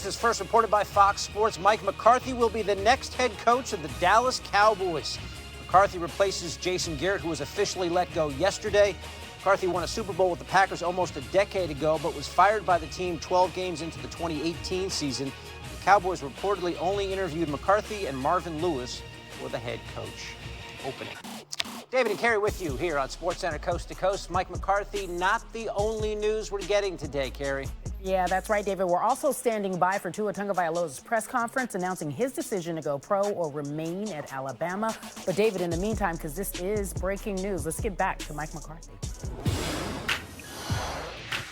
as first reported by Fox Sports, Mike McCarthy will be the next head coach of the Dallas Cowboys. McCarthy replaces Jason Garrett, who was officially let go yesterday. McCarthy won a Super Bowl with the Packers almost a decade ago, but was fired by the team 12 games into the 2018 season. The Cowboys reportedly only interviewed McCarthy and Marvin Lewis for the head coach opening. David and Carrie with you here on SportsCenter Coast to Coast. Mike McCarthy, not the only news we're getting today, Carrie. Yeah, that's right, David. We're also standing by for Tua Tagovailoa's press conference announcing his decision to go pro or remain at Alabama. But, David, in the meantime, because this is breaking news, let's get back to Mike McCarthy.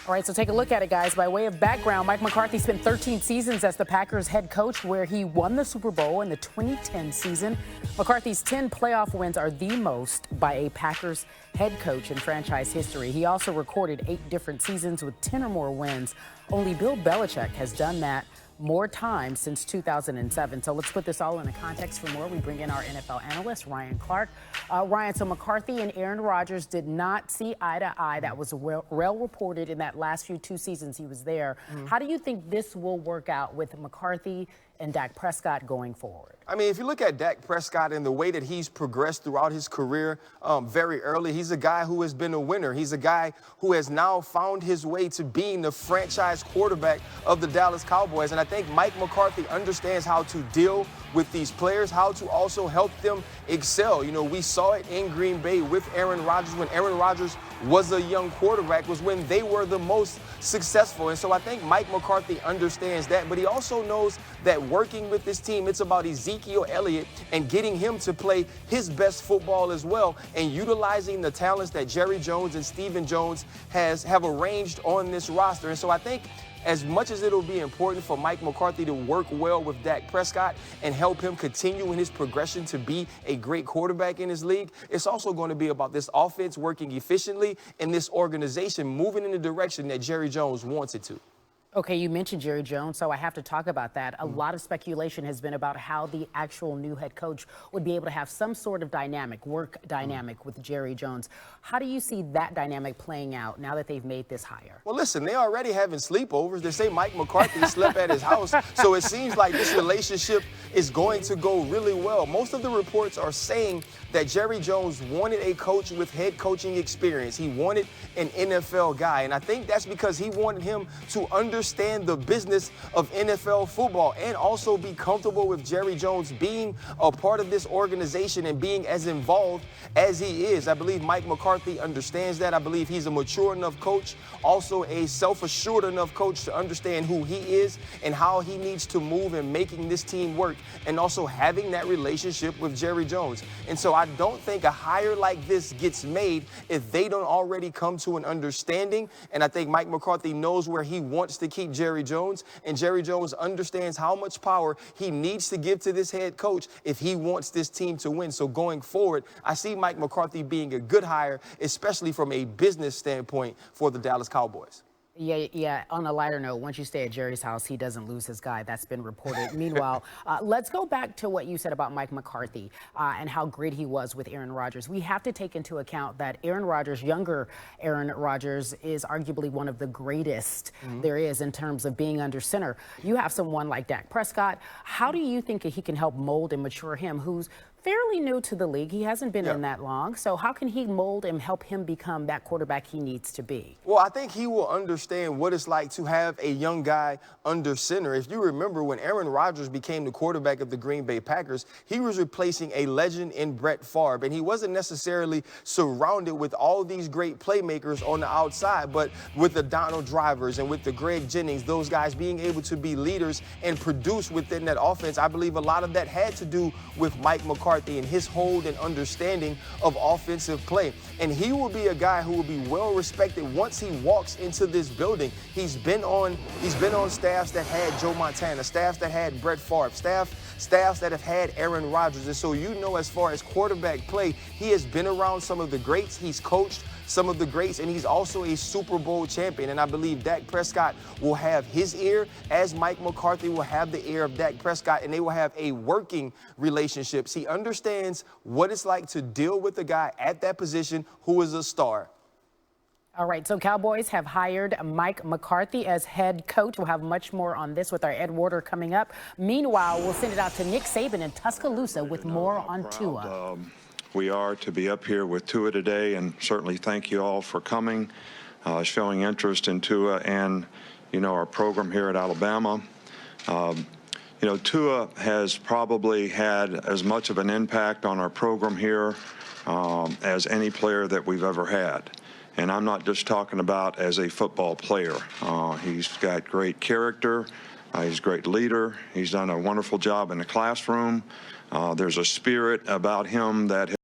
All right, so take a look at it, guys. By way of background, Mike McCarthy spent 13 seasons as the Packers head coach, where he won the Super Bowl in the 2010 season. McCarthy's 10 playoff wins are the most by a Packers head coach in franchise history. He also recorded 8 different seasons with 10 or more wins. Only Bill Belichick has done that more times since 2007. So let's put this all in a context. For more, we bring in our NFL analyst, Ryan Clark. Ryan, so McCarthy and Aaron Rodgers did not see eye to eye. That was well reported in that last two seasons he was there. How do you think this will work out with McCarthy and Dak Prescott going forward? I mean, if you look at Dak Prescott and the way that he's progressed throughout his career very early, he's a guy who has been a winner. He's a guy who has now found his way to being the franchise quarterback of the Dallas Cowboys. And I think Mike McCarthy understands how to deal with these players, how to also help them excel. You know, we saw it in Green Bay with Aaron Rodgers when Aaron Rodgers was a young quarterback, was when they were the most successful. And so I think Mike McCarthy understands that, but he also knows that working with this team, it's about Ezekiel Elliott and getting him to play his best football as well, and utilizing the talents that Jerry Jones and Stephen Jones have arranged on this roster. And so I think as much as it'll be important for Mike McCarthy to work well with Dak Prescott and help him continue in his progression to be a great quarterback in his league, it's also going to be about this offense working efficiently and this organization moving in the direction that Jerry Jones wants it to. Okay, you mentioned Jerry Jones, so I have to talk about that. A lot of speculation has been about how the actual new head coach would be able to have some sort of work dynamic with Jerry Jones. How do you see that dynamic playing out now that they've made this hire? Well, listen, they're already having sleepovers. They say Mike McCarthy slept at his house, so it seems like this relationship is going to go really well. Most of the reports are saying that Jerry Jones wanted a coach with head coaching experience. He wanted an NFL guy, and I think that's because he wanted him to understand the business of NFL football and also be comfortable with Jerry Jones being a part of this organization and being as involved as he is. I believe Mike McCarthy understands that. I believe he's a mature enough coach, also a self-assured enough coach to understand who he is and how he needs to move in making this team work, and also having that relationship with Jerry Jones. And so I don't think a hire like this gets made if they don't already come to an understanding. And I think Mike McCarthy knows where he wants to keep Jerry Jones, and Jerry Jones understands how much power he needs to give to this head coach if he wants this team to win. So going forward, I see Mike McCarthy being a good hire, especially from a business standpoint for the Dallas Cowboys. Yeah. On a lighter note, once you stay at Jerry's house, he doesn't lose his guy. That's been reported. Meanwhile, let's go back to what you said about Mike McCarthy and how great he was with Aaron Rodgers. We have to take into account that Aaron Rodgers, younger Aaron Rodgers, is arguably one of the greatest there is in terms of being under center. You have someone like Dak Prescott. How do you think he can help mold and mature him, who's fairly new to the league? He hasn't been in that long. So how can he mold and help him become that quarterback he needs to be? Well, I think he will understand what it's like to have a young guy under center. If you remember, when Aaron Rodgers became the quarterback of the Green Bay Packers, he was replacing a legend in Brett Favre, and he wasn't necessarily surrounded with all these great playmakers on the outside, but with the Donald Drivers and with the Greg Jennings, those guys being able to be leaders and produce within that offense. I believe a lot of that had to do with Mike McCarthy and his hold and understanding of offensive play. And he will be a guy who will be well respected once he walks into this building. He's been on staffs that had Joe Montana, staffs that had Brett Favre, staffs that have had Aaron Rodgers. And so, you know, as far as quarterback play, he has been around some of the greats. He's coached some of the greats, and he's also a Super Bowl champion. And I believe Dak Prescott will have his ear, as Mike McCarthy will have the ear of Dak Prescott, and they will have a working relationship. He understands what it's like to deal with a guy at that position who is a star. All right, so Cowboys have hired Mike McCarthy as head coach. We'll have much more on this with our Ed Warder coming up. Meanwhile, we'll send it out to Nick Saban in Tuscaloosa with more on Tua. We are to be up here with Tua today, and certainly thank you all for coming, showing interest in Tua and, our program here at Alabama. Tua has probably had as much of an impact on our program here as any player that we've ever had. And I'm not just talking about as a football player. He's got great character. He's a great leader. He's done a wonderful job in the classroom. There's a spirit about him that